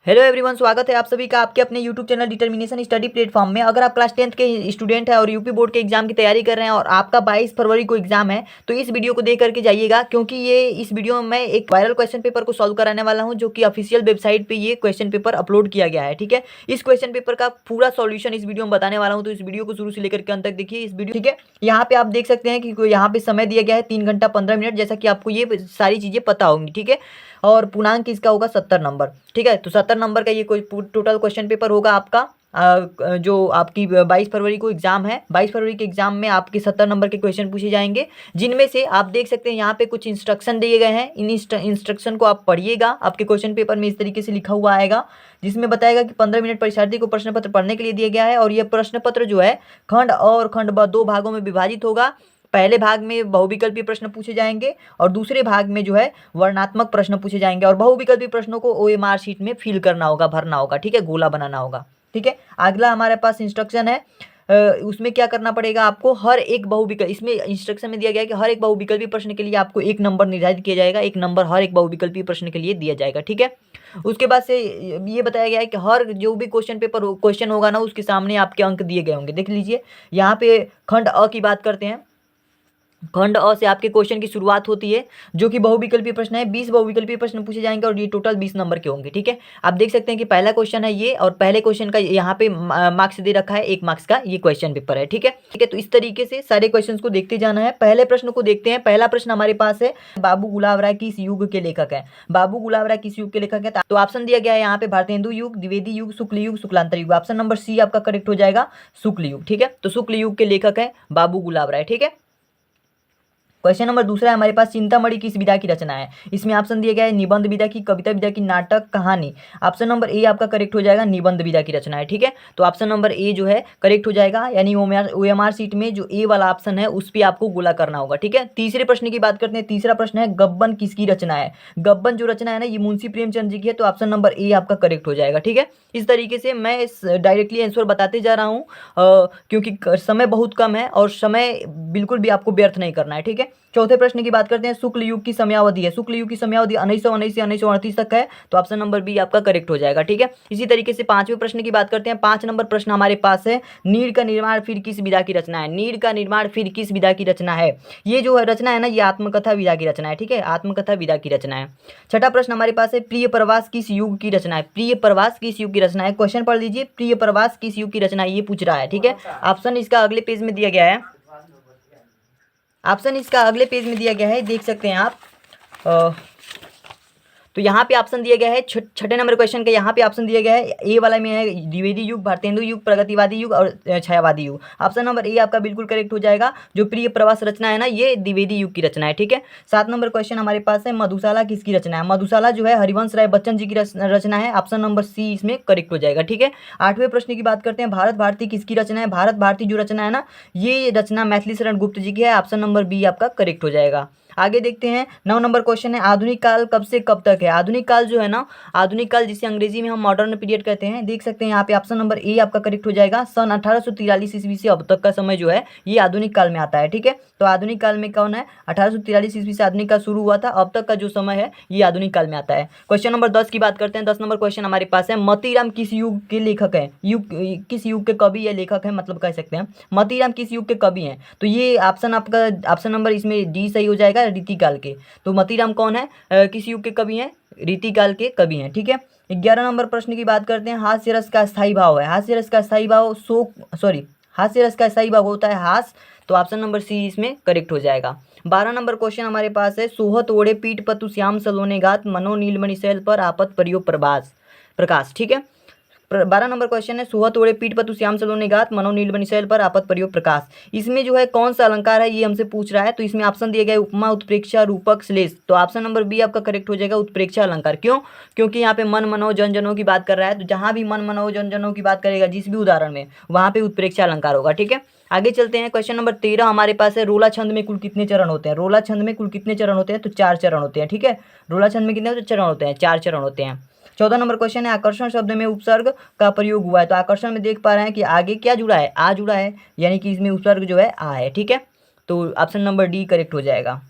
Hello everyone, स्वागत है आप सभी का आपके अपने YouTube channel determination study platform में। अगर आप क्लास 10th के स्टूडेंट हैं और यूपी बोर्ड के एग्जाम की तैयारी कर रहे हैं और आपका 22 फरवरी को एग्जाम है, तो इस वीडियो को देख करके जाइएगा, क्योंकि इस वीडियो में मैं एक वायरल क्वेश्चन पेपर को सॉल्व कराने वाला हूं, जो कि ऑफिशियल वेबसाइट पे ये क्वेश्चन पेपर अपलोड किया गया है। ठीक है, इस क्वेश्चन पेपर का पूरा सॉल्यूशन इस वीडियो में बताने वाला हूँ, तो इस वीडियो को शुरू से लेकर के अंत तक देखिए इस वीडियो। ठीक है, यहाँ पे आप देख सकते हैं कि यहाँ पे समय दिया गया है 3 घंटा 15 मिनट, जैसा कि आपको ये सारी चीजें पता होंगी। ठीक है, और पूर्णांक इसका होगा 70 नंबर। ठीक है, तो 70 नंबर का ये कोई टोटल क्वेश्चन पेपर होगा आपका। जो आपकी 22 फरवरी को एग्जाम है, 22 फरवरी के एग्जाम में आपके 70 नंबर के क्वेश्चन पूछे जाएंगे, जिनमें से आप देख सकते हैं यहाँ पे कुछ इंस्ट्रक्शन दिए गए हैं। इन इंस्ट्रक्शन को आप पढ़िएगा। आपके क्वेश्चन पेपर में इस तरीके से लिखा हुआ आएगा, जिसमें बताएगा कि 15 मिनट परीक्षार्थी को प्रश्न पत्र पढ़ने के लिए दिया गया है, और यह प्रश्न पत्र जो है खंड अ और खंड ब 2 भागों में विभाजित होगा। पहले भाग में बहुविकल्पीय प्रश्न पूछे जाएंगे और दूसरे भाग में जो है वर्णनात्मक प्रश्न पूछे जाएंगे, और बहुविकल्पीय प्रश्नों को ओएमआर शीट में फिल करना होगा, भरना होगा। ठीक है, गोला बनाना होगा। ठीक है, अगला हमारे पास इंस्ट्रक्शन है। उसमें क्या करना पड़ेगा आपको, हर एक बहुविकल्प, इसमें इंस्ट्रक्शन में दिया गया है कि हर एक बहुविकल्पीय प्रश्न के लिए आपको 1 नंबर निर्धारित किया जाएगा, 1 नंबर हर एक बहुविकल्पीय प्रश्न के लिए दिया जाएगा। ठीक है, उसके बाद से ये बताया गया है कि हर जो भी क्वेश्चन होगा ना, उसके सामने आपके अंक दिए गए होंगे। देख लीजिए, यहाँ पे खंड अ की बात करते हैं। खंड अ से आपके क्वेश्चन की शुरुआत होती है, जो कि बहुविकल्पीय प्रश्न है। 20 बहुविकल्पीय प्रश्न पूछे जाएंगे और ये टोटल 20 नंबर के होंगे। ठीक है, आप देख सकते हैं कि पहला क्वेश्चन है ये, और पहले क्वेश्चन का यहाँ पे मार्क्स दे रखा है, 1 मार्क्स का ये क्वेश्चन पेपर है। ठीक है, तो इस तरीके से सारे क्वेश्चन को देखते जाना है। पहले प्रश्न को देखते हैं। पहला प्रश्न हमारे पास है, बाबू गुलाब राय किस युग के लेखक है? बाबू गुलाब राय किस युग के लेखक है? तो ऑप्शन दिया गया है यहाँ पे भारतेंदु युग, द्विवेदी युग, शुक्ल युग, शुक्लांतर युग। ऑप्शन नंबर सी आपका करेक्ट हो जाएगा, शुक्ल युग। ठीक है, तो शुक्ल युग के लेखक है बाबू गुलाब राय। ठीक है, क्वेश्चन नंबर दूसरा है हमारे पास, चिंतामणि किस विधा की रचना है? इसमें ऑप्शन दिया गया है निबंध विधा की, कविता विधा की, नाटक, कहानी। ऑप्शन नंबर ए आपका करेक्ट हो जाएगा, निबंध विधा की रचना है। ठीक है, तो ऑप्शन नंबर ए जो है करेक्ट हो जाएगा, यानी ओएमआर सीट में जो ए वाला ऑप्शन है उस पर आपको गोला करना होगा। ठीक है, तीसरे प्रश्न की बात करते हैं। तीसरा प्रश्न है, गब्बन किसकी रचना है? गब्बन जो रचना है ना, ये मुंशी प्रेमचंद जी की है, तो ऑप्शन नंबर ए आपका करेक्ट हो जाएगा। ठीक है, इस तरीके से मैं इस डायरेक्टली आंसर बताते जा रहा हूँ, क्योंकि समय बहुत कम है और समय बिल्कुल भी आपको व्यर्थ नहीं करना है। ठीक है, चौथे प्रश्न की बात करते हैं, शुक्ल युग की समयावधि है। शुक्ल युग की समयावधि 1919 से 1938 तक है, तो ऑप्शन नंबर बी आपका करेक्ट हो जाएगा। ठीक है, इसी तरीके से पांचवें प्रश्न की बात करते हैं। 5 नंबर प्रश्न हमारे पास है, नीड़ का निर्माण फिर किस विधा की रचना है? नीड़ का निर्माण फिर किस विधा की रचना है? ये जो रचना है ना, ये आत्मकथा विधा की रचना है। ठीक है, आत्मकथा विधा की रचना है। छठा प्रश्न हमारे पास है, प्रिय प्रवास किस युग की रचना है? प्रिय प्रवास किस युग की रचना है? क्वेश्चन पढ़ लीजिए, प्रिय प्रवास किस युग की रचना है, ये पूछ रहा है। ठीक है, ऑप्शन इसका अगले पेज में दिया गया है। ऑप्शन इसका अगले पेज में दिया गया है, देख सकते हैं आप। तो यहाँ पे ऑप्शन दिया गया है छठे नंबर क्वेश्चन का, यहाँ पे ऑप्शन दिया गया है ए वाला में है द्विवेदी युग, भारतेंदु युग, प्रगतिवादी युग और छायावादी युग। ऑप्शन नंबर ए आपका बिल्कुल करेक्ट हो जाएगा। जो प्रिय प्रवास रचना है ना, ये द्विवेदी युग की रचना है। ठीक है, 7 नंबर क्वेश्चन हमारे पास है, मधुशाला किसकी रचना है? मधुशाला जो है हरिवंश राय बच्चन जी की रचना है। ऑप्शन नंबर सी इसमें करेक्ट हो जाएगा। ठीक है, 8वें प्रश्न की बात करते हैं, भारत भारती किसकी रचना है? भारत भारती जो रचना है ना, ये रचना मैथिली शरण गुप्त जी की है। ऑप्शन नंबर बी आपका करेक्ट हो जाएगा। आगे देखते हैं, 9 नंबर क्वेश्चन है, आधुनिक काल कब से कब तक है? आधुनिक काल जो है ना, आधुनिक काल जिसे अंग्रेजी में हम मॉडर्न पीरियड कहते हैं, देख सकते हैं यहाँ पे ऑप्शन नंबर ए आपका करेक्ट हो जाएगा। सन 1843 ईस्वी से अब तक का समय जो है ये आधुनिक काल में आता है। ठीक है, तो आधुनिक काल में कौन है? 1843 ईस्वी से आधुनिक काल शुरू हुआ था, अब तक का जो समय है ये आधुनिक काल में आता है। क्वेश्चन नंबर 10 की बात करते हैं। 10 नंबर क्वेश्चन हमारे पास है, मतीराम किस युग के लेखक है? किस युग के कवि या लेखक है, मतलब कह सकते हैं मतीराम किस युग के कवि हैं? तो ये ऑप्शन आपका, ऑप्शन नंबर इसमें डी सही हो जाएगा, रीतिकाल के। तो मतीराम कौन है, किस युग के कवि हैं? रीतिकाल के कवि हैं। ठीक है, 11 नंबर प्रश्न की बात करते हैं, हास्य रस का स्थायी भाव है। हास्य रस का स्थायी भाव हास्य रस का स्थायी भाव होता है हास, तो ऑप्शन नंबर सी इसमें करेक्ट हो जाएगा। 12 नंबर क्वेश्चन हमारे पास है, सोहत ओढ़े पीठ पतु श्याम सलोने गात, मनो नीलमणि शैल पर आपत परियो प्रकाश। ठीक है, 12 नंबर क्वेश्चन है, सुहत ओढ़े पीठ पतु श्याम सलोने गात, मनो नीलमणि शैल पर आपत परियो प्रकाश। इसमें जो है कौन सा अलंकार है, ये हमसे पूछ रहा है। तो इसमें ऑप्शन दिए गए, उपमा, उत्प्रेक्षा, रूपक, श्लेष। तो ऑप्शन नंबर बी आपका करेक्ट हो जाएगा, उत्प्रेक्षा अलंकार। क्यों? क्योंकि यहाँ पे मन मनो जन जनों की बात कर रहा है, तो जहाँ भी मन मनो जन जनों की बात करेगा जिस भी उदाहरण में, वहाँ पे उत्प्रेक्षा अलंकार होगा। ठीक है, आगे चलते हैं। क्वेश्चन नंबर 13 हमारे पास है, रोला छंद में कुल कितने चरण होते हैं? रोला छंद में कुल कितने चरण होते हैं? तो 4 चरण होते हैं। ठीक है, रोला छंद में कितने चरण होते हैं? 4 चरण होते हैं। 14 नंबर क्वेश्चन है, आकर्षण शब्द में उपसर्ग का प्रयोग हुआ है। तो आकर्षण में देख पा रहे हैं कि आगे क्या जुड़ा है? आ जुड़ा है, यानी कि इसमें उपसर्ग जो है आ है। ठीक है, तो ऑप्शन नंबर डी करेक्ट हो जाएगा।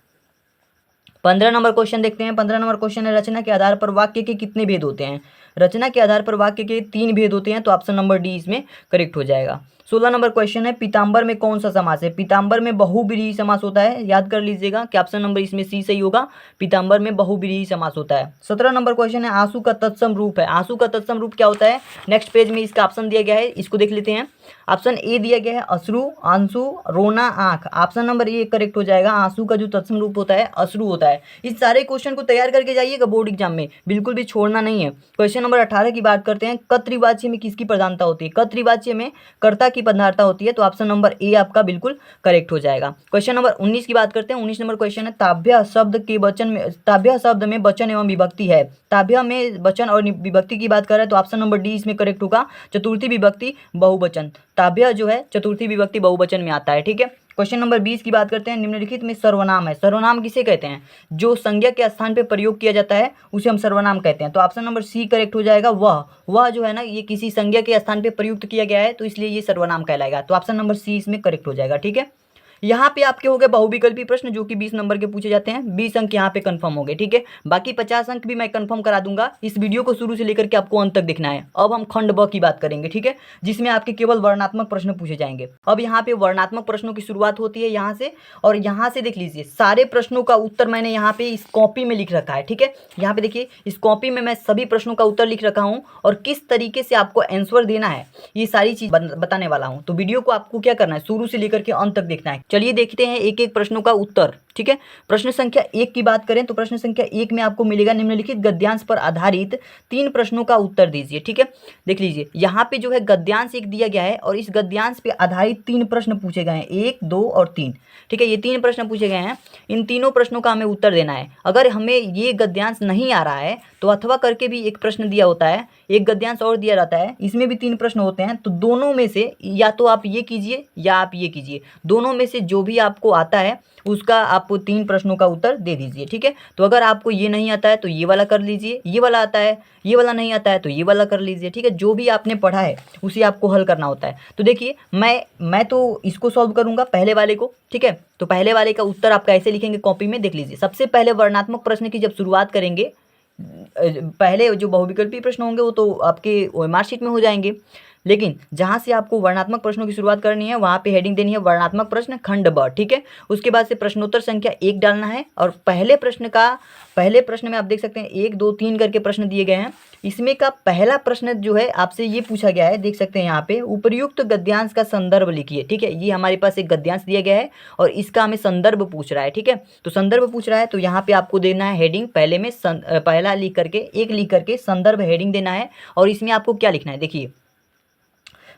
15 नंबर क्वेश्चन देखते हैं। 15 नंबर क्वेश्चन है, रचना के आधार पर वाक्य के कितने भेद होते हैं? रचना के आधार पर वाक्य के 3 भेद होते हैं, तो ऑप्शन नंबर डी इसमें करेक्ट हो जाएगा। 16 नंबर क्वेश्चन है, पीताम्बर में कौन सा समास है? पीताम्बर में बहुब्रीहि समास होता है, याद कर लीजिएगा कि ऑप्शन नंबर इसमें सी सही होगा, पीताम्बर में बहुब्रीहि समास होता है। 17 नंबर क्वेश्चन है, आंसू का तत्सम रूप है। आंसू का तत्सम रूप क्या होता है? नेक्स्ट पेज में इसका ऑप्शन दिया गया है, इसको देख लेते हैं। ऑप्शन ए दिया गया है अश्रु, आंसू, रोना, आंख। ऑप्शन नंबर ए करेक्ट हो जाएगा। आंसू का जो तत्सम रूप होता है अश्रु होता है। इस सारे क्वेश्चन को तैयार करके जाइएगा बोर्ड एग्जाम में, बिल्कुल भी छोड़ना नहीं है। क्वेश्चन नंबर 18 की बात करते हैं, कर्तृवाच्य में किसकी प्रधानता होती है? कर्तृवाच्य में कर्ता की प्रधानता होती है, तो ऑप्शन नंबर ए आपका बिल्कुल करेक्ट हो जाएगा। क्वेश्चन नंबर 19 की बात करते हैं। 19 नंबर क्वेश्चन है, ताभ्य शब्द के वचन में, ताभ्य शब्द में वचन एवं विभक्ति है। ताभ्य में वचन और विभक्ति की बात कर रहे हैं, तो ऑप्शन नंबर डी इसमें करेक्ट होगा, चतुर्थी विभक्ति बहुवचन। ताभ्य जो है चतुर्थी विभक्ति बहुवचन में आता है, ठीक है। क्वेश्चन नंबर 20 की बात करते हैं, निम्नलिखित में सर्वनाम है। सर्वनाम किसे कहते हैं? जो संज्ञा के स्थान पे प्रयोग किया जाता है उसे हम सर्वनाम कहते हैं, तो ऑप्शन नंबर सी करेक्ट हो जाएगा। वह जो है ना, ये किसी संज्ञा के स्थान पे प्रयुक्त किया गया है, तो इसलिए ये सर्वनाम कहलाएगा, तो ऑप्शन नंबर सी इसमें करेक्ट हो जाएगा, ठीक है। यहाँ पे आपके हो गए बहुविकल्पी प्रश्न जो कि 20 नंबर के पूछे जाते हैं। 20 अंक यहाँ पे कंफर्म हो गए, ठीक है। बाकी 50 अंक भी मैं कंफर्म करा दूंगा। इस वीडियो को शुरू से लेकर के आपको अंत तक देखना है। अब हम खंड ब की बात करेंगे, ठीक है, जिसमें आपके केवल वर्णात्मक प्रश्न पूछे जाएंगे। अब यहाँ पे वर्णात्मक प्रश्नों की शुरुआत होती है यहाँ से, और यहाँ से देख लीजिए सारे प्रश्नों का उत्तर मैंने यहाँ पे इस कॉपी में लिख रखा है, ठीक है। यहाँ पे देखिए इस कॉपी में मैं सभी प्रश्नों का उत्तर लिख रखा हूँ, और किस तरीके से आपको आंसर देना है ये सारी चीज बताने वाला हूँ। तो वीडियो को आपको क्या करना है, शुरू से लेकर के अंत तक देखना है। चलिए देखते हैं एक एक प्रश्नों का उत्तर, ठीक है। प्रश्न संख्या 1 की बात करें तो प्रश्न संख्या 1 में आपको मिलेगा, निम्नलिखित गद्यांश पर आधारित 3 प्रश्नों का उत्तर दीजिए, ठीक है। देख लीजिए यहाँ पे जो है गद्यांश एक दिया गया है, और इस गद्यांश पे आधारित 3 प्रश्न पूछे गए हैं, 1, 2 और 3, ठीक है। ये 3 प्रश्न पूछे गए हैं, इन तीनों प्रश्नों का हमें उत्तर देना है। अगर हमें ये गद्यांश नहीं आ रहा है तो अथवा करके भी एक प्रश्न दिया होता है, एक गद्यांश और दिया जाता है, इसमें भी 3 प्रश्न होते हैं। तो दोनों में से या तो आप ये कीजिए या आप ये कीजिए, दोनों में से जो भी आपको आता है उसका आप 3 प्रश्नों का उत्तर दे दीजिए, ठीक है। तो अगर आपको ये नहीं आता है तो ये वाला कर लीजिए, ये वाला आता है, ये वाला नहीं आता है तो ये वाला कर लीजिए, ठीक है। जो भी आपने पढ़ा है उसे आपको हल करना होता है। तो देखिए मैं तो इसको सॉल्व करूंगा पहले वाले को, ठीक है। तो पहले वाले का उत्तर आप कैसे लिखेंगे कॉपी में देख लीजिए। सबसे पहले वर्णात्मक प्रश्न की जब शुरुआत करेंगे, पहले जो बहुविकल्पी प्रश्न होंगे वो तो आपके मार्कशीट में हो जाएंगे, लेकिन जहाँ से आपको वर्णात्मक प्रश्नों की शुरुआत करनी है वहाँ पे हेडिंग देनी है वर्णात्मक प्रश्न खंड ब, ठीक है। उसके बाद से प्रश्नोत्तर संख्या 1 डालना है, और पहले प्रश्न में आप देख सकते हैं 1, 2, 3 करके प्रश्न दिए गए हैं। इसमें का पहला प्रश्न जो है आपसे ये पूछा गया है, देख सकते हैं यहाँ पे, उपर्युक्त गद्यांश का संदर्भ लिखिए, ठीक है। ये हमारे पास एक गद्यांश दिया गया है और इसका हमें संदर्भ पूछ रहा है, ठीक है। तो संदर्भ पूछ रहा है तो यहाँ पे आपको देना है हेडिंग, पहले में पहला लिख करके, एक लिख करके संदर्भ हेडिंग देना है। और इसमें आपको क्या लिखना है, देखिए,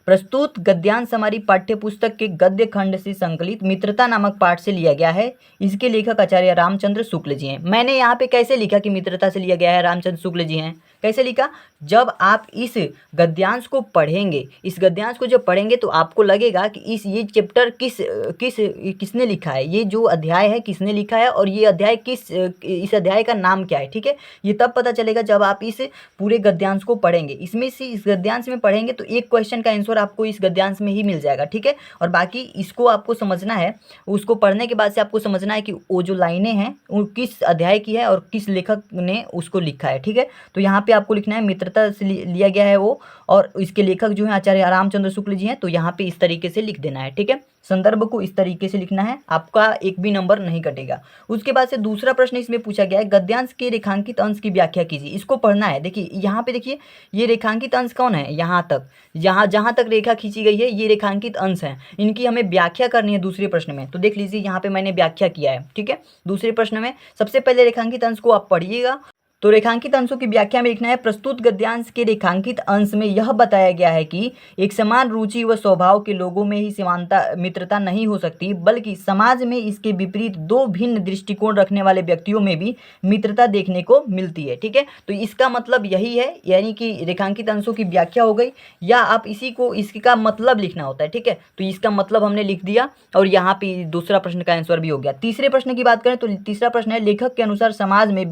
प्रस्तुत गद्यांश हमारी पाठ्यपुस्तक के गद्य खंड से संकलित मित्रता नामक पाठ से लिया गया है। इसके लेखक आचार्य रामचंद्र शुक्ल जी हैं। मैंने यहाँ पे कैसे लिखा कि मित्रता से लिया गया है, रामचंद्र शुक्ल जी हैं, कैसे लिखा? जब आप इस गद्यांश को पढ़ेंगे, इस गद्यांश को जब पढ़ेंगे तो आपको लगेगा कि ये चैप्टर किसने लिखा है, ये जो अध्याय है किसने लिखा है, और ये अध्याय इस अध्याय का नाम क्या है, ठीक है। ये तब पता चलेगा जब आप इस पूरे गद्यांश को पढ़ेंगे। इसमें से इस गद्यांश में पढ़ेंगे तो एक क्वेश्चन का आंसर आपको इस गद्यांश में ही मिल जाएगा, ठीक है। और बाकी इसको आपको समझना है, उसको पढ़ने के बाद से आपको समझना है कि वो जो लाइनें हैं वो किस अध्याय की है और किस लेखक ने उसको लिखा है, ठीक है। तो यहाँ पे आपको लिखना है मित्रता से लिया गया है वो, और इसके लेखक जो हैं आचार्य रामचंद्र शुक्ल जी हैं। तो यहाँ पे इस तरीके से लिख देना है, ठीक है। संदर्भ को इस तरीके से लिखना है, आपका एक भी नंबर नहीं कटेगा। उसके बाद से दूसरा प्रश्न इसमें पूछा गया है, गद्यांश के रेखांकित अंश की व्याख्या कीजिए। इसको पढ़ना है। देखिए यहाँ पे देखिए, ये रेखांकित अंश कौन है, यहाँ तक, जहाँ तक रेखा खींची गई है ये रेखांकित अंश हैं, इनकी हमें व्याख्या करनी है दूसरे प्रश्न में। तो देख लीजिए यहाँ पे मैंने व्याख्या किया है, ठीक है। दूसरे प्रश्न में सबसे पहले रेखांकित अंश को आप पढ़िएगा। तो रेखांकित अंशों की व्याख्या में लिखना है, प्रस्तुत गद्यांश के रेखांकित अंश में यह बताया गया है कि एक समान रुचि व स्वभाव के लोगों में ही समानता मित्रता नहीं हो सकती, बल्कि समाज में इसके विपरीत 2 भिन्न दृष्टिकोण रखने वाले व्यक्तियों में भी मित्रता देखने को मिलती है, ठीक है। तो इसका मतलब यही है, यानी कि रेखांकित अंशों की व्याख्या हो गई, या आप इसका मतलब लिखना होता है, ठीक है। तो इसका मतलब हमने लिख दिया, और यहाँ पे दूसरा प्रश्न का आंसर भी हो गया। तीसरे प्रश्न की बात करें तो तीसरा प्रश्न है, लेखक के अनुसार समाज में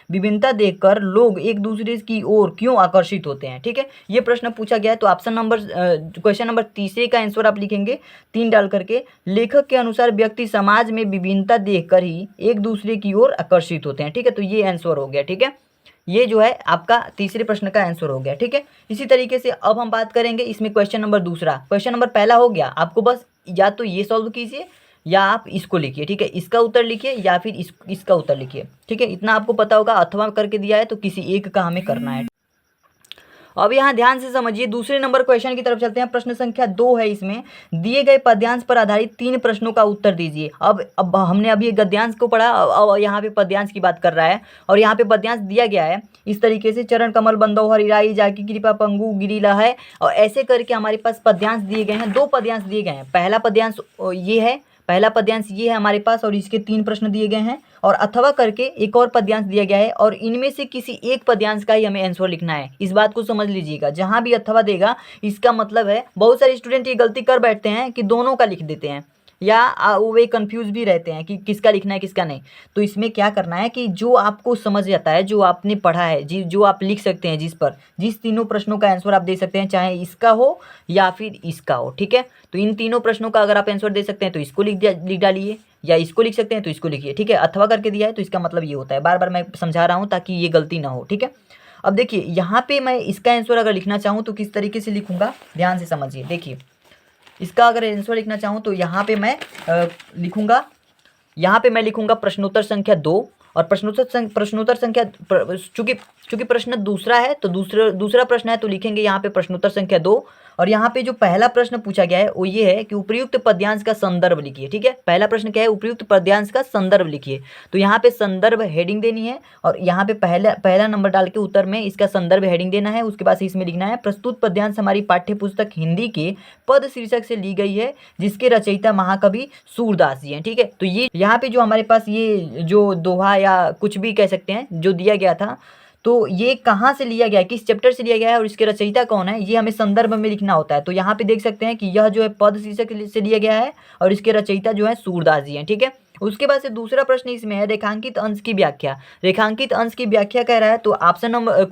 विभिन्नता देखकर लोग एक दूसरे की ओर क्यों आकर्षित होते हैं, ठीक है। ये प्रश्न पूछा गया है। तो क्वेश्चन नंबर तीसरे का आंसर आप लिखेंगे 3 डाल करके, लेखक के अनुसार व्यक्ति समाज में विभिन्नता देखकर ही एक दूसरे की ओर आकर्षित होते हैं, ठीक है। तो ये आंसर हो गया, ठीक है। ये जो है आपका तीसरे प्रश्न का आंसर हो गया। ठीक है, इसी तरीके से अब हम बात करेंगे इसमें क्वेश्चन नंबर दूसरा। क्वेश्चन नंबर पहला हो गया, आपको बस या तो ये सॉल्व कीजिए या आप इसको लिखिए। ठीक है, इसका उत्तर लिखिए या फिर इसका उत्तर लिखिए। ठीक है, इतना आपको पता होगा। अथवा करके दिया है तो किसी एक का हमें करना है। अब यहाँ ध्यान से समझिए, दूसरे नंबर क्वेश्चन की तरफ चलते हैं। प्रश्न संख्या 2 है, इसमें दिए गए पद्यांश पर आधारित 3 प्रश्नों का उत्तर दीजिए। अब हमने अभी गद्यांश को पढ़ा, अब यहाँ पे पद्यांश की बात कर रहा है और यहाँ पे पद्यांश दिया गया है इस तरीके से, चरण कमल बंदो हरिराई जाकी कृपा पंगु गिरीला है, और ऐसे करके हमारे पास पद्यांश दिए गए हैं। 2 पद्यांश दिए गए हैं। पहला पद्यांश ये है, पहला पद्यांश ये है हमारे पास, और इसके 3 प्रश्न दिए गए हैं, और अथवा करके एक और पद्यांश दिया गया है, और इनमें से किसी एक पद्यांश का ही हमें आंसर लिखना है। इस बात को समझ लीजिएगा, जहां भी अथवा देगा इसका मतलब है, बहुत सारे स्टूडेंट ये गलती कर बैठते हैं कि दोनों का लिख देते हैं, या वे कंफ्यूज भी रहते हैं कि किसका लिखना है किसका नहीं। तो इसमें क्या करना है कि जो आपको समझ जाता है, जो आपने पढ़ा है, जो आप लिख सकते हैं, जिस तीनों प्रश्नों का आंसर आप दे सकते हैं, चाहे इसका हो या फिर इसका हो। ठीक है, तो इन तीनों प्रश्नों का अगर आप आंसर दे सकते हैं तो इसको लिख डालिए, या इसको लिख सकते हैं तो इसको लिखिए। ठीक है, अथवा करके दिया है तो इसका मतलब ये होता है। बार बार मैं समझा रहा हूँ ताकि ये गलती ना हो। ठीक है, अब देखिए यहाँ पे मैं इसका आंसर अगर लिखना चाहूँ तो किस तरीके से लिखूंगा, ध्यान से समझिए। देखिए, इसका अगर आंसर लिखना चाहूँ तो यहाँ पे मैं लिखूंगा प्रश्नोत्तर संख्या 2, और प्रश्नोत्तर संख्या चूंकि प्रश्न दूसरा है तो दूसरा प्रश्न है तो लिखेंगे यहाँ पे प्रश्नोत्तर संख्या 2। और यहाँ पे जो पहला प्रश्न पूछा गया है वो ये है कि उपयुक्त पद्यांश का संदर्भ लिखिए। ठीक है, पहला प्रश्न क्या है, उपयुक्त पद्यांश का संदर्भ लिखिए। तो यहाँ पे संदर्भ हेडिंग देनी है, और यहाँ पे पहला नंबर डाल के उत्तर में इसका संदर्भ हेडिंग देना है। उसके बाद इसमें लिखना है, प्रस्तुत पद्यांश हमारी पाठ्य पुस्तक हिंदी के पद शीर्षक से ली गई है, जिसके रचयिता महाकवि सूरदास जी हैं। ठीक है, तो ये यहाँ पे जो हमारे पास ये जो दोहा या कुछ भी कह सकते हैं जो दिया गया था, तो ये कहाँ से लिया गया है, किस चैप्टर से लिया गया है और इसके रचयिता कौन है, ये हमें संदर्भ में लिखना होता है। तो यहाँ पे देख सकते हैं कि यह जो है पद शीर्षक से लिया गया है और इसके रचयिता जो है सूरदास जी हैं। ठीक है, उसके बाद से दूसरा प्रश्न इसमें है रेखांकित अंश की व्याख्या। रेखांकित अंश की व्याख्या कह रहा है, तो ऑप्शन नंबर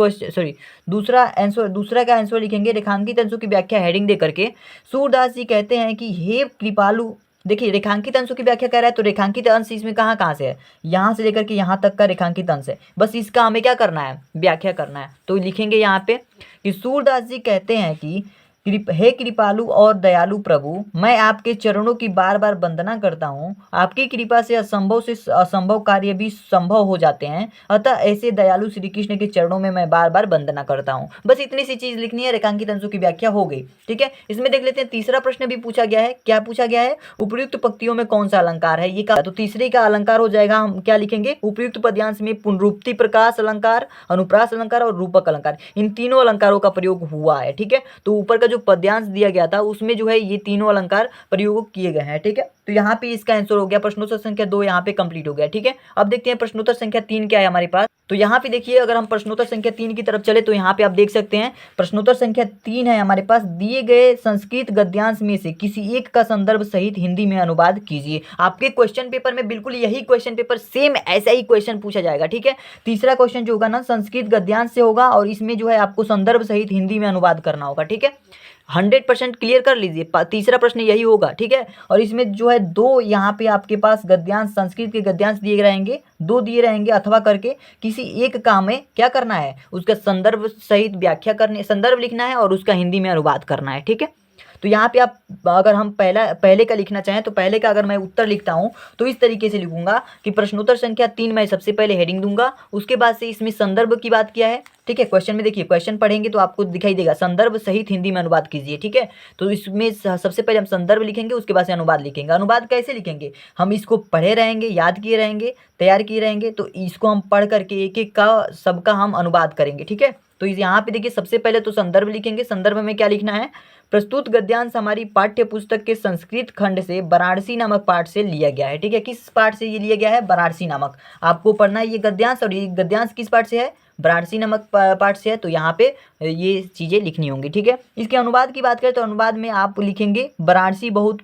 दूसरा का आंसर लिखेंगे रेखांकित अंशों की व्याख्या हेडिंग दे करके। सूरदास जी कहते हैं कि हे कृपालु, देखिए रेखांकित अंशों की व्याख्या कर रहा है, तो रेखांकित अंश इसमें कहाँ से है, यहाँ से लेकर के यहाँ तक का रेखांकित अंश है। बस इसका हमें क्या करना है, व्याख्या करना है। तो लिखेंगे यहाँ पे कि सूरदास जी कहते हैं कि हे कृपालु और दयालु प्रभु, मैं आपके चरणों की बार बार वंदना करता हूँ। आपकी कृपा से असंभव से असंभव कार्य भी संभव हो जाते हैं, अतः ऐसे दयालु श्री कृष्ण के चरणों में मैं बार बार वंदना करता हूँ। बस इतनी सी चीज लिखनी है, रेखांकित अंशों की व्याख्या हो गई। ठीक है, इसमें देख लेते हैं तीसरा प्रश्न भी पूछा गया है। क्या पूछा गया है, उपयुक्त पंक्तियों में कौन सा अलंकार है, ये का तो तीसरे का अलंकार हो जाएगा। हम क्या लिखेंगे, उपयुक्त पद्यांश में पुनरुक्ति प्रकाश अलंकार, अनुप्रास अलंकार और रूपक अलंकार, इन तीनों अलंकारों का प्रयोग हुआ है। ठीक है, तो ऊपर का जो पद्यांश दिया गया था उसमें जो है ये तीनों अलंकार प्रयोग किए गए हैं। ठीक है, तो यहाँ पे इसका आंसर हो गया, प्रश्नोत्तर संख्या 2 यहाँ पे कंप्लीट हो गया। ठीक है, अब देखते हैं प्रश्नोत्तर संख्या 3 क्या है हमारे पास। तो यहाँ पे देखिए, अगर हम प्रश्नोत्तर संख्या 3 की तरफ चले तो यहाँ पे आप देख सकते हैं प्रश्नोत्तर संख्या 3 है हमारे पास, दिए गए संस्कृत गद्यांश में से किसी एक का संदर्भ सहित हिंदी में अनुवाद कीजिए। आपके क्वेश्चन पेपर में बिल्कुल यही क्वेश्चन पेपर सेम ऐसा ही क्वेश्चन पूछा जाएगा। ठीक है, तीसरा क्वेश्चन जो होगा ना संस्कृत गद्यांश से होगा, और इसमें जो है आपको संदर्भ सहित हिंदी में अनुवाद करना होगा। ठीक है, 100% क्लियर कर लीजिए, तीसरा प्रश्न यही होगा। ठीक है, और इसमें जो है 2 यहाँ पे आपके पास गद्यांश, संस्कृत के गद्यांश दिए रहेंगे, 2 दिए रहेंगे अथवा करके, किसी एक का में क्या करना है, उसका संदर्भ सहित व्याख्या करने, संदर्भ लिखना है और उसका हिंदी में अनुवाद करना है। ठीक है, तो यहाँ पे आप अगर हम पहले का लिखना चाहें तो पहले का अगर मैं उत्तर लिखता हूँ तो इस तरीके से लिखूंगा कि प्रश्नोत्तर संख्या 3 मैं सबसे पहले हेडिंग दूंगा, उसके बाद से इसमें संदर्भ की बात किया है। ठीक है, क्वेश्चन में देखिए, क्वेश्चन पढ़ेंगे तो आपको दिखाई देगा संदर्भ सहित हिंदी में अनुवाद कीजिए। ठीक है, तो इसमें सबसे पहले हम संदर्भ लिखेंगे, उसके बाद से अनुवाद लिखेंगे। अनुवाद कैसे लिखेंगे, हम इसको पढ़े रहेंगे, याद किए रहेंगे, तैयार किए रहेंगे, तो इसको हम पढ़ करके एक एक का सबका हम अनुवाद करेंगे। ठीक है, तो यहाँ पे देखिए सबसे पहले तो संदर्भ लिखेंगे। संदर्भ में क्या लिखना है, प्रस्तुत गद्यांश हमारी पाठ्य पुस्तक के संस्कृत खंड से वाराणसी नामक पाठ से लिया गया है। ठीक है, किस पाठ से ये लिया गया है, वाराणसी नामक, आपको पढ़ना है ये गद्यांश, और ये गद्यांश किस पाठ से है, वाराणसी नामक पाठ से है। तो यहाँ पे ये चीज़ें लिखनी होंगी। ठीक है, इसके अनुवाद की बात करें तो अनुवाद में आप लिखेंगे वाराणसी बहुत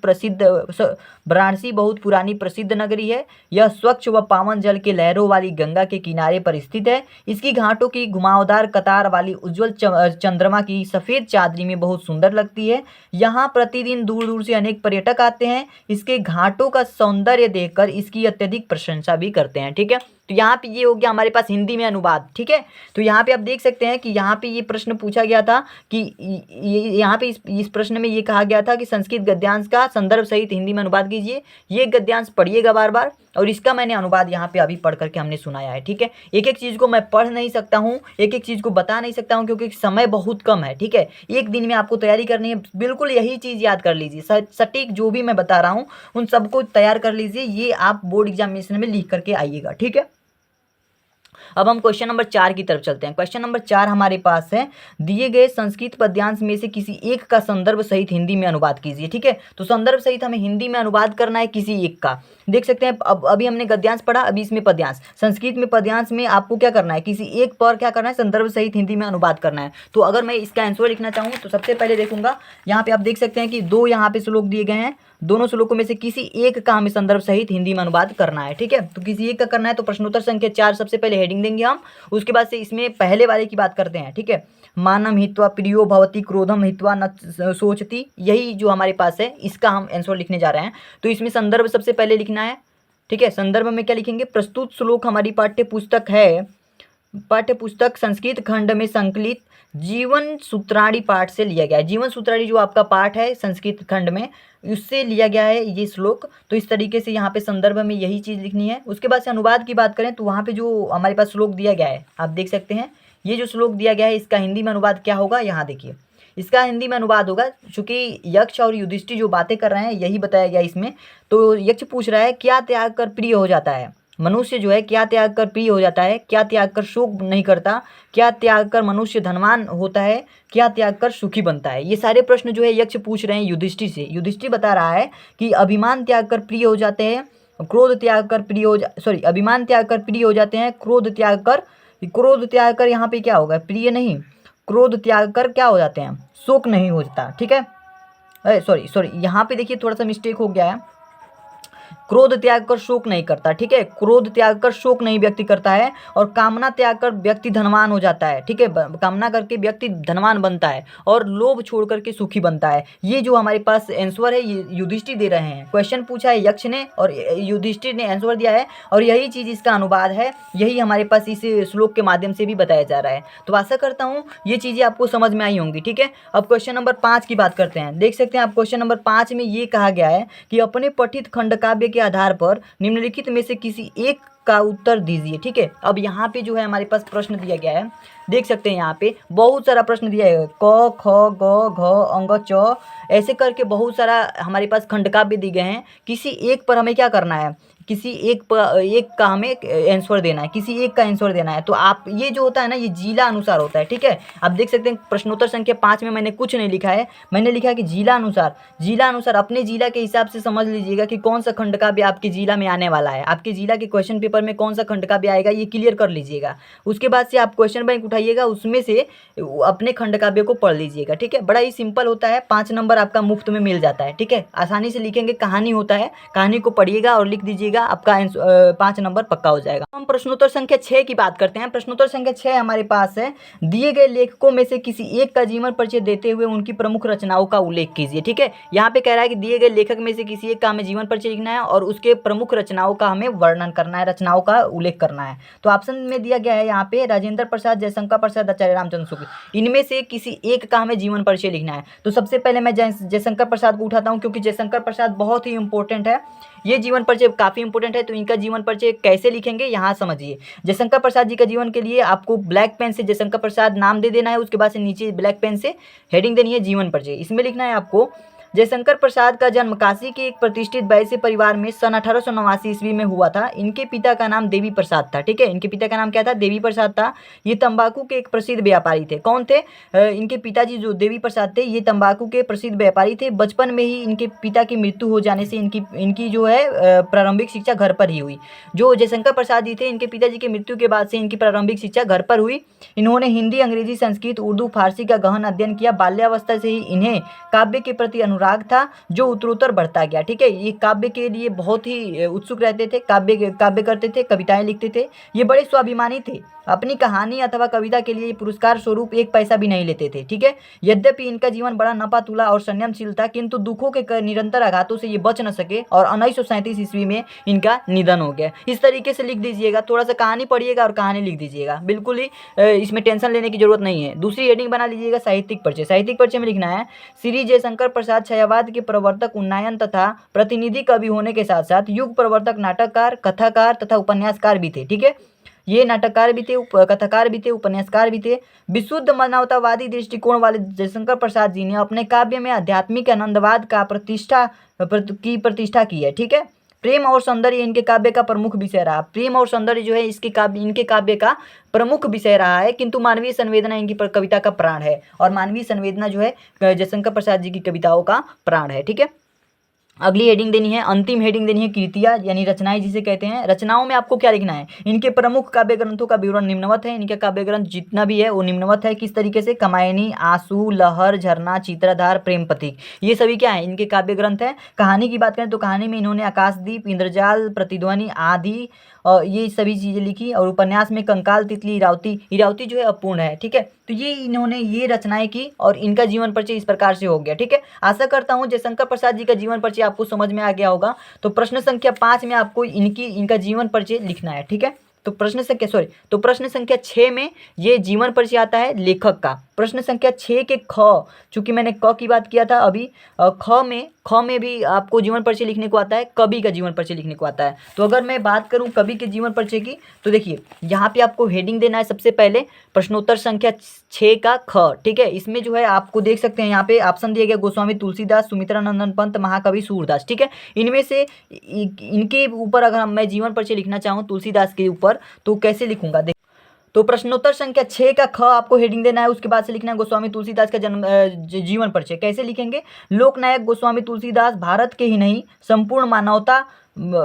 पुरानी प्रसिद्ध नगरी है। यह स्वच्छ व पावन जल के लहरों वाली गंगा के किनारे पर स्थित है। इसकी घाटों की घुमावदार कतार वाली उज्जवल चंद्रमा की सफ़ेद चादरी में बहुत सुंदर लगती है। यहाँ प्रतिदिन दूर दूर से अनेक पर्यटक आते हैं। इसके घाटों का सौंदर्य देखकर इसकी अत्यधिक प्रशंसा भी करते हैं। ठीक है, तो यहाँ पे ये हो गया हमारे पास हिंदी में अनुवाद। ठीक है, तो यहाँ पे आप देख सकते हैं कि यहाँ पे ये प्रश्न पूछा गया था कि ये यहाँ पे इस प्रश्न में ये कहा गया था कि संस्कृत गद्यांश का संदर्भ सहित हिंदी में अनुवाद कीजिए। ये गद्यांश पढ़िएगा बार बार, और इसका मैंने अनुवाद यहाँ पे अभी पढ़ करके हमने सुनाया है। ठीक है, एक एक चीज़ को मैं पढ़ नहीं सकता हूँ, एक एक चीज़ को बता नहीं सकता हूँ, क्योंकि समय बहुत कम है। ठीक है, एक दिन में आपको तैयारी करनी है, बिल्कुल यही चीज़ याद कर लीजिए, सटीक जो भी मैं बता रहा हूँ उन सबको तैयार कर लीजिए, ये आप बोर्ड एग्जामिनेशन में लिख करके आइएगा। ठीक है, अब हम क्वेश्चन नंबर 4 की तरफ चलते हैं। क्वेश्चन नंबर 4 हमारे पास है, दिए गए संस्कृत पद्यांश में से किसी एक का संदर्भ सहित हिंदी में अनुवाद कीजिए। ठीक है, तो संदर्भ सहित हमें हिंदी में अनुवाद करना है किसी एक का। देख सकते हैं, अब अभी हमने गद्यांश पढ़ा, अभी इसमें पद्यांश। संस्कृत में पद्यांश में आपको क्या करना है, किसी एक पर क्या करना है, संदर्भ सहित हिंदी में अनुवाद करना है। तो अगर मैं इसका आंसर लिखना चाहूँ तो सबसे पहले देखूंगा, यहाँ पे आप देख सकते हैं कि 2 यहाँ पे श्लोक दिए गए हैं, दोनों श्लोकों में से किसी एक का हमें संदर्भ सहित हिंदी में अनुवाद करना है। ठीक है, तो किसी एक का करना है, तो प्रश्नोत्तर संख्या 4 सबसे पहले हेडिंग देंगे हम, उसके बाद से इसमें पहले वाले की बात करते हैं। ठीक है, मानम हित्वा प्रियो भवती क्रोधम हित्वा न सोचती, यही जो हमारे पास है इसका हम आंसर लिखने जा रहे हैं। तो इसमें संदर्भ सबसे पहले लिखना है। ठीक है, संदर्भ में क्या लिखेंगे, प्रस्तुत श्लोक हमारी पाठ्य पुस्तक है, पाठ्य पुस्तक संस्कृत खंड में संकलित जीवन सूत्राणी पाठ से लिया गया है। जीवन सूत्राणी जो आपका पाठ है संस्कृत खंड में, उससे लिया गया है ये श्लोक। तो इस तरीके से यहाँ पे संदर्भ में यही चीज़ लिखनी है। उसके बाद से अनुवाद की बात करें तो वहाँ पे जो हमारे पास श्लोक दिया गया है, आप देख सकते हैं ये जो श्लोक दिया गया है इसका हिंदी में अनुवाद क्या होगा, यहाँ देखिए इसका हिंदी में अनुवाद होगा, चूंकि यक्ष और युधिष्ठिर जो बातें कर रहे हैं यही बताया गया इसमें। तो यक्ष पूछ रहा है, क्या त्याग कर प्रिय हो जाता है मनुष्य, जो है क्या त्याग कर प्रिय हो जाता है, क्या त्याग कर शोक नहीं करता, क्या त्याग कर मनुष्य धनवान होता है, क्या त्याग कर सुखी बनता है। ये सारे प्रश्न जो है यक्ष पूछ रहे हैं युधिष्ठिर से। युधिष्ठिर बता रहा है कि अभिमान त्याग कर प्रिय हो जाते हैं, क्रोध त्याग कर प्रिय हो अभिमान त्याग कर प्रिय हो जाते हैं, क्रोध त्याग कर यहाँ पे क्या होगा, प्रिय नहीं, क्रोध त्याग कर क्या हो जाते हैं, शोक नहीं होता। ठीक है, सॉरी यहाँ पे देखिए थोड़ा सा मिस्टेक हो गया है, क्रोध त्याग कर शोक नहीं करता। ठीक है, क्रोध त्याग कर शोक नहीं व्यक्ति करता है, और कामना त्याग कर व्यक्ति धनवान हो जाता है। ठीक है, कामना करके व्यक्ति धनवान बनता है, और लोभ छोड़ करके सुखी बनता है। ये जो हमारे पास आंसर है ये युधिष्ठिर दे रहे हैं। क्वेश्चन पूछा है यक्ष ने और युधिष्ठिर ने आंसर दिया है, और यही चीज़ इसका अनुवाद है, यही हमारे पास इस श्लोक के माध्यम से भी बताया जा रहा है। तो आशा करता हूँ ये चीज़ें आपको समझ में आई होंगी। ठीक है, अब क्वेश्चन नंबर 5 की बात करते हैं। देख सकते हैं आप क्वेश्चन नंबर 5 में ये कहा गया है कि अपने पठित खंड काव्य के आधार पर निम्नलिखित में से किसी एक का उत्तर दीजिए। ठीक है, अब यहाँ पे जो है हमारे पास प्रश्न दिया गया है, देख सकते हैं यहाँ पे बहुत सारा प्रश्न दिया है, क ख ग घ अंग च, ऐसे करके बहुत सारा हमारे पास खंड काव्य दिए गए हैं। किसी एक पर हमें क्या करना है, किसी एक का हमें आंसर देना है, किसी एक का आंसर देना है। तो आप ये जो होता है ना, ये जिला अनुसार होता है। ठीक है, आप देख सकते हैं प्रश्नोत्तर संख्या 5 में मैंने कुछ नहीं लिखा है, मैंने लिखा है कि जिला अनुसार अपने जिला के हिसाब से समझ लीजिएगा कि कौन सा खंड काव्य आपके जिला में आने वाला है, आपके जिला के क्वेश्चन पेपर में कौन सा खंड काव्य आएगा ये क्लियर कर लीजिएगा। उसके बाद से आप क्वेश्चन बैंक उठाइएगा, उसमें से अपने खंड काव्य को पढ़ लीजिएगा। ठीक है, बड़ा ही सिंपल होता है, 5 नंबर आपका मुफ्त में मिल जाता है। ठीक है, आसानी से लिखेंगे, कहानी होता है, कहानी को पढ़िएगा और लिख दीजिएगा, आपका 5 नंबर पक्का हो जाएगा। हम प्रश्नोत्तर संख्या 6 की बात करते हैं। प्रश्नोत्तर संख्या 6 हमारे पास है, दिए गए लेखकों में से किसी एक का जीवन परिचय देते हुए उनकी प्रमुख रचनाओं का उल्लेख कीजिए। ठीक है, यहाँ पे कह रहा है कि दिए गए लेखक में से किसी एक का हमें जीवन परिचय लिखना है और उसके प्रमुख रचनाओं का हमें वर्णन करना है, रचनाओं का उल्लेख करना है। तो ऑप्शन में दिया गया है यहाँ पे राजेंद्र प्रसाद, जयशंकर प्रसाद, आचार्य रामचंद्र शुक्ल, इनमें से किसी एक का हमें जीवन परिचय लिखना है। तो सबसे पहले मैं जयशंकर प्रसाद को उठाता हूँ, क्योंकि जयशंकर प्रसाद बहुत ही इंपॉर्टेंट है, ये जीवन परिचय काफ़ी इंपॉर्टेंट है। तो इनका जीवन परिचय कैसे लिखेंगे यहाँ समझिए। जयशंकर प्रसाद जी का जीवन के लिए आपको ब्लैक पेन से जयशंकर प्रसाद नाम दे देना है, उसके बाद से नीचे ब्लैक पेन से हेडिंग देनी है जीवन परिचय। इसमें लिखना है आपको, जयशंकर प्रसाद का जन्म काशी के एक प्रतिष्ठित वैश्य परिवार में सन 1889 ईस्वी में हुआ था। इनके पिता का नाम देवी प्रसाद था। ठीक है, इनके पिता का नाम क्या था, देवी प्रसाद था। ये तंबाकू के एक प्रसिद्ध व्यापारी थे। कौन थे, इनके पिताजी जो देवी प्रसाद थे ये तंबाकू के प्रसिद्ध व्यापारी थे। बचपन में ही इनके पिता की मृत्यु हो जाने से इनकी जो है प्रारंभिक शिक्षा घर पर ही हुई। जो जयशंकर प्रसाद जी थे, इनके पिताजी की मृत्यु के बाद से इनकी प्रारंभिक शिक्षा घर पर हुई। इन्होंने हिंदी, अंग्रेजी, संस्कृत, उर्दू, फारसी का गहन अध्ययन किया। बाल्यावस्था से ही इन्हें काव्य के प्रति अनुराग था जो उत्तरोत्तर बढ़ता गया। ठीक है, ये काव्य के लिए बहुत ही उत्सुक रहते थे, काव्य काव्य करते थे, कविताएं लिखते थे। ये बड़े स्वाभिमानी थे, अपनी कहानी अथवा कविता के लिए पुरस्कार स्वरूप एक पैसा भी नहीं लेते थे। ठीक है, यद्यपि इनका जीवन बड़ा नपातुला और संयमशील था, किंतु दुखों के निरंतर आघातों से ये बच न सके और 1937 ईस्वी में इनका निधन हो गया। इस तरीके से लिख दीजिएगा, थोड़ा सा कहानी पढ़िएगा और कहानी लिख दीजिएगा, बिल्कुल ही इसमें टेंशन लेने की जरूरत नहीं है। दूसरी हेडिंग बना लीजिएगा साहित्यिक परिचय। साहित्यिक परिचय में लिखना है श्री जयशंकर प्रसाद छायावाद के प्रवर्तक, उन्नयन तथा प्रतिनिधि कवि होने के साथ साथ युग प्रवर्तक, नाटककार, कथाकार तथा उपन्यासकार भी थे। ठीक है, ये नाटककार भी थे, कथाकार भी थे, उपन्यासकार भी थे। विशुद्ध मानवतावादी दृष्टिकोण वाले जयशंकर प्रसाद जी ने अपने काव्य में आध्यात्मिक आनंदवाद का प्रतिष्ठा की है। ठीक है, प्रेम और सौंदर्य इनके काव्य का प्रमुख विषय रहा। प्रेम और सौंदर्य जो है इनके काव्य का प्रमुख विषय रहा है, किंतु मानवीय संवेदना इनकी कविता का प्राण है, और मानवीय संवेदना जो है जयशंकर प्रसाद जी की कविताओं का प्राण है। ठीक है, अगली हेडिंग देनी है, अंतिम हेडिंग देनी है कृतियाँ यानी रचनाएं जिसे कहते हैं। रचनाओं में आपको क्या लिखना है, इनके प्रमुख काव्य ग्रंथों का विवरण निम्नवत है। इनके काव्य ग्रंथ जितना भी है वो निम्नवत है। किस तरीके से, कामायनी, आंसू, लहर, झरना, चित्रधार, प्रेम पथिक, ये सभी क्या है, इनके काव्य ग्रंथ है। कहानी की बात करें तो कहानी में इन्होंने आकाशदीप, इंद्रजाल, प्रतिध्वनि, आदि ये सभी चीज़ें लिखी। और उपन्यास में कंकाल, तितली, इरावती जो है अपूर्ण है। ठीक है, तो ये इन्होंने ये रचनाएं की और इनका जीवन परिचय इस प्रकार से हो गया। ठीक है, आशा करता हूँ जयशंकर प्रसाद जी का जीवन परिचय आपको समझ में आ गया होगा। तो प्रश्न संख्या 5 में आपको इनका जीवन परिचय लिखना है। ठीक है, तो प्रश्न संख्या 6 में ये जीवन परिचय आता है लेखक का। प्रश्न संख्या 6 के ख, चूंकि मैंने क की बात किया था अभी, ख में भी आपको जीवन परिचय लिखने को आता है, कवि का जीवन परिचय लिखने को आता है। तो अगर मैं बात करूं कवि के जीवन परिचय की, तो देखिए यहाँ पे आपको हेडिंग देना है सबसे पहले प्रश्नोत्तर संख्या 6 का ख। ठीक है, इसमें जो है आपको देख सकते हैं यहाँ पे ऑप्शन दिया गया गोस्वामी तुलसीदास, सुमित्रा नंदन पंत, महाकवि सूरदास। ठीक है, इनमें से इनके ऊपर अगर मैं जीवन परिचय लिखना चाहूँ तुलसीदास के ऊपर तो कैसे लिखूंगा, देख। तो प्रश्नोत्तर संख्या 6 का ख आपको हेडिंग देना है, उसके बाद से लिखना है गोस्वामी तुलसीदास का जीवन परिचय। कैसे लिखेंगे, लोकनायक गोस्वामी तुलसीदास भारत के ही नहीं संपूर्ण मानवता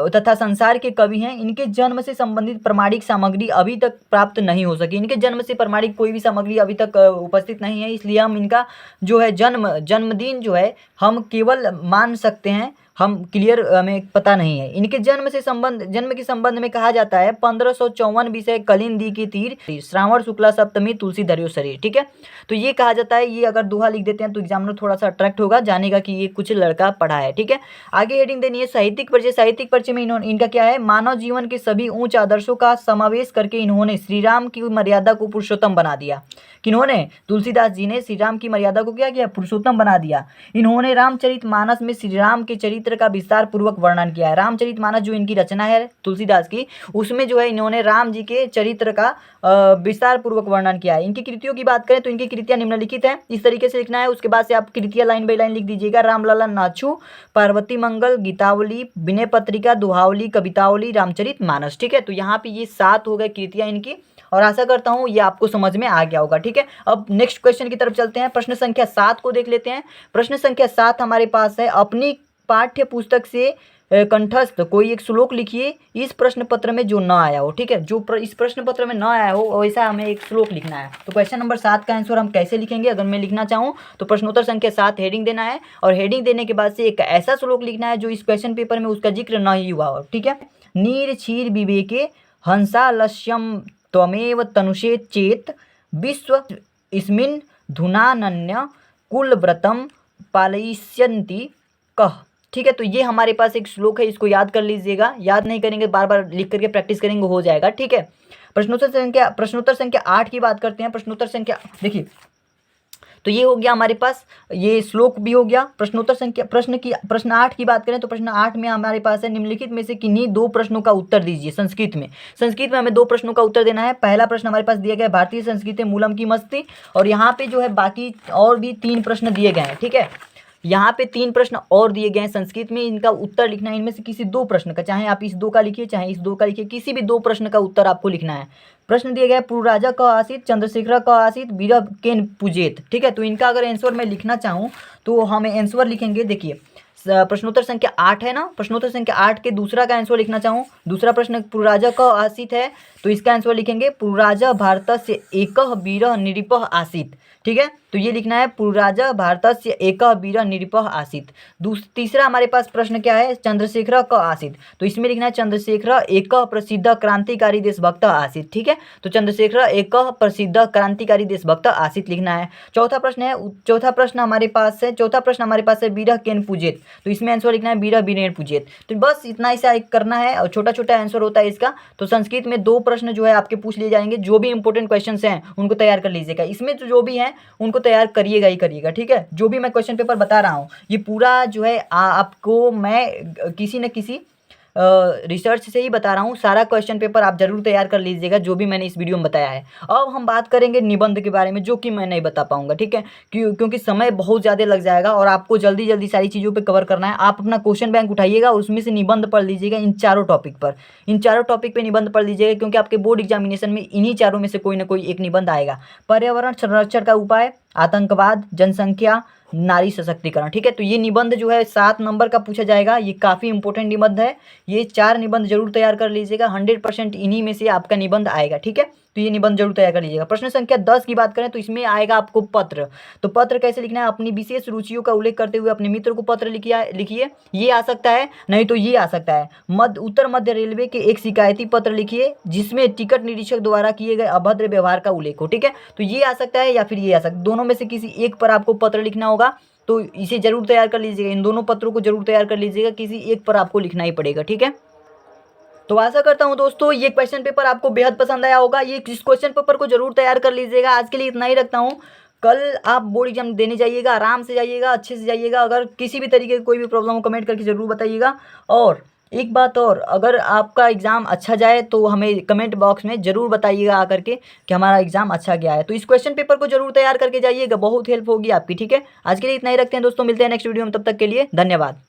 तथा संसार के कवि हैं। इनके जन्म से संबंधित प्रमाणिक सामग्री अभी तक प्राप्त नहीं हो सकी। इनके जन्म से प्रमाणिक कोई भी सामग्री अभी तक उपस्थित नहीं है, इसलिए हम इनका जो है जन्मदिन जो है हम केवल मान सकते हैं, हम क्लियर हमें पता नहीं है। इनके जन्म के संबंध में कहा जाता है 1554 विषय कलिंदी की तीर, श्रावण शुक्ला सप्तमी, तुलसी धरियो शरीर। ठीक है, तो ये कहा जाता है, ये अगर दोहा लिख देते हैं तो एग्जामिनर थोड़ा सा अट्रैक्ट होगा, जानेगा कि ये कुछ लड़का पढ़ा है। ठीक है, आगे हेडिंग देनी है साहित्यिक परिचय। साहित्यिक परिचय में इनका क्या है, मानव जीवन के सभी उच्च आदर्शों का समावेश करके इन्होंने श्री राम की मर्यादा को पुरुषोत्तम बना दिया। किन्होंने, तुलसीदास जी ने श्री राम की मर्यादा को क्या किया, पुरुषोत्तम बना दिया। इन्होंने रामचरितमानस में श्री राम के चरित्र का विस्तार पूर्वक वर्णन किया है। रामचरितमानस जो इनकी रचना है तुलसीदास की, उसमें जो है इन्होंने राम जी के चरित्र का विस्तार पूर्वक वर्णन किया है। इनकी कृतियों की बात करें तो इनकी कृतियां निम्नलिखित है, इस तरीके से लिखना है। उसके बाद से आप कृतियां लाइन बाई लाइन लिख दीजिएगा। रामलला नाछू, पार्वती मंगल, गीतावली, विनय पत्रिका, दोहावली, कवितावली, रामचरितमानस। ठीक है, तो यहाँ पे ये 7 हो गए कृतियां इनकी, और आशा करता हूँ ये आपको समझ में आ गया होगा। ठीक है, अब नेक्स्ट क्वेश्चन की तरफ चलते हैं। प्रश्न संख्या 7 को देख लेते हैं। प्रश्न संख्या 7 हमारे पास है, अपनी पाठ्य पुस्तक से कंठस्थ कोई एक श्लोक लिखिए इस प्रश्न पत्र में जो न आया हो। ठीक है, जो इस प्रश्न पत्र में न आया हो वैसा हमें एक श्लोक लिखना है। तो क्वेश्चन नंबर 7 का आंसर हम कैसे लिखेंगे, अगर मैं लिखना चाहूँ तो प्रश्नोत्तर संख्या 7 हेडिंग देना है, और हेडिंग देने के बाद से एक ऐसा श्लोक लिखना है जो इस क्वेश्चन पेपर में उसका जिक्र न ही हुआ हो। ठीक है, नीर क्षीर विवेके हंसालस्यम त्वमेव तनुषे चेत विश्व इस्मिन् धुनानन्य कुलव्रतम पालयिष्यन्ति कह। ठीक है, तो ये हमारे पास एक श्लोक है, इसको याद कर लीजिएगा। याद नहीं करेंगे, बार बार लिख करके प्रैक्टिस करेंगे, हो जाएगा। ठीक है, प्रश्नोत्तर संख्या 8 की बात करते हैं। प्रश्नोत्तर संख्या देखिए, तो ये हो गया हमारे पास, ये श्लोक भी हो गया। प्रश्न 8 की बात करें तो प्रश्न 8 में हमारे पास है, निम्नलिखित में से किन्हीं 2 प्रश्नों का उत्तर दीजिए संस्कृत में हमें 2 प्रश्नों का उत्तर देना है। पहला प्रश्न हमारे पास दिया गया है, भारतीय संस्कृति मूलम की मस्ती, और यहाँ पे जो है बाकी और भी 3 प्रश्न दिए गए हैं। ठीक है, यहाँ पे 3 प्रश्न और दिए गए हैं संस्कृत में, इनका उत्तर लिखना है। इनमें से किसी 2 प्रश्न का, चाहे आप इस 2 का लिखिए चाहे इस 2 का लिखिए, किसी भी 2 प्रश्न का उत्तर आपको लिखना है। प्रश्न दिया गया है, पूर्व राजा का आसित, चंद्रशेखर का आसित, वीर केन पूजेत। ठीक है, तो इनका अगर आंसर मैं लिखना चाहूँ तो हम आंसर लिखेंगे। देखिए, प्रश्नोत्तर संख्या 8 है ना, प्रश्नोत्तर संख्या 8 के दूसरा का आंसर लिखना चाहूँ, दूसरा प्रश्न पुराजा क आसीत है, तो इसका आंसर लिखेंगे पुराजा भारतस्य एकः वीरः नृपः आसीत्। ठीक है, तो ये लिखना है पुराजा भारतस्य एकः वीरः नृपः आसीत्। तीसरा हमारे पास प्रश्न क्या है, चंद्रशेखर क आसीत्, तो इसमें लिखना है चंद्रशेखर एकः प्रसिद्ध क्रांतिकारी देशभक्त आसीत्। ठीक है, तो चंद्रशेखर एकः प्रसिद्ध क्रांतिकारी देशभक्त आसीत् लिखना है। चौथा प्रश्न हमारे पास है वीरः केन पूजेत, तो इसमें आंसर लिखना है वीरः वीरेण पूजेत। तो बस इतना ऐसा करना है और छोटा छोटा आंसर होता है इसका। तो संस्कृत में 2 प्रश्न जो है आपके पूछ लिए जाएंगे, जो भी इंपॉर्टेंट क्वेश्चन हैं उनको तैयार कर लीजिएगा। इसमें जो भी हैं उनको तैयार करिएगा ही करिएगा। ठीक है, जो भी मैं क्वेश्चन पेपर बता रहा हूँ ये पूरा जो है आपको मैं किसी न किसी रिसर्च से ही बता रहा हूँ। सारा क्वेश्चन पेपर आप जरूर तैयार कर लीजिएगा जो भी मैंने इस वीडियो में बताया है। अब हम बात करेंगे निबंध के बारे में, जो कि मैं नहीं बता पाऊंगा। ठीक है, क्योंकि समय बहुत ज़्यादा लग जाएगा और आपको जल्दी जल्दी सारी चीज़ों पे कवर करना है। आप अपना क्वेश्चन बैंक उठाइएगा और उसमें से निबंध पढ़ लीजिएगा। इन चारों टॉपिक पर निबंध पढ़ लीजिएगा, क्योंकि आपके बोर्ड एग्जामिनेशन में इन्हीं चारों में से कोई ना कोई एक निबंध आएगा। पर्यावरण संरक्षण का उपाय, आतंकवाद, जनसंख्या, नारी सशक्तिकरण। ठीक है, तो ये निबंध जो है 7 नंबर का पूछा जाएगा। ये काफ़ी इंपॉर्टेंट निबंध है। ये 4 निबंध जरूर तैयार कर लीजिएगा, 100% इन्हीं में से आपका निबंध आएगा। ठीक है, तो ये निबंध जरूर तैयार कर लीजिएगा। प्रश्न संख्या 10 की बात करें तो इसमें आएगा आपको पत्र। तो पत्र कैसे लिखना है, अपनी विशेष रुचियों का उल्लेख करते हुए अपने मित्र को पत्र लिखिए। ये आ सकता है, नहीं तो ये आ सकता है। उत्तर मध्य रेलवे के एक शिकायती पत्र लिखिए जिसमें टिकट निरीक्षक द्वारा किए गए अभद्र व्यवहार का उल्लेख हो। ठीक है, तो ये आ सकता है या फिर ये आ सकता है, दोनों में से किसी एक पर आपको पत्र लिखना होगा। तो इसे जरूर तैयार कर लीजिएगा, इन दोनों पत्रों को जरूर तैयार कर लीजिएगा, किसी एक पर आपको लिखना ही पड़ेगा। ठीक है, तो आशा करता हूं दोस्तों ये क्वेश्चन पेपर आपको बेहद पसंद आया होगा। ये इस क्वेश्चन पेपर को जरूर तैयार कर लीजिएगा। आज के लिए इतना ही रखता हूं। कल आप बोर्ड एग्जाम देने जाइएगा, आराम से जाइएगा, अच्छे से जाइएगा। अगर किसी भी तरीके की कोई भी प्रॉब्लम हो कमेंट करके जरूर बताइएगा। और एक बात और, अगर आपका एग्ज़ाम अच्छा जाए तो हमें कमेंट बॉक्स में ज़रूर बताइएगा आकर के कि हमारा एग्ज़ाम अच्छा गया है। तो इस क्वेश्चन पेपर को जरूर तैयार करके जाइएगा, बहुत हेल्प होगी आपकी। ठीक है, आज के लिए इतना ही रखते हैं दोस्तों, मिलते हैं नेक्स्ट वीडियो में, तब तक के लिए धन्यवाद।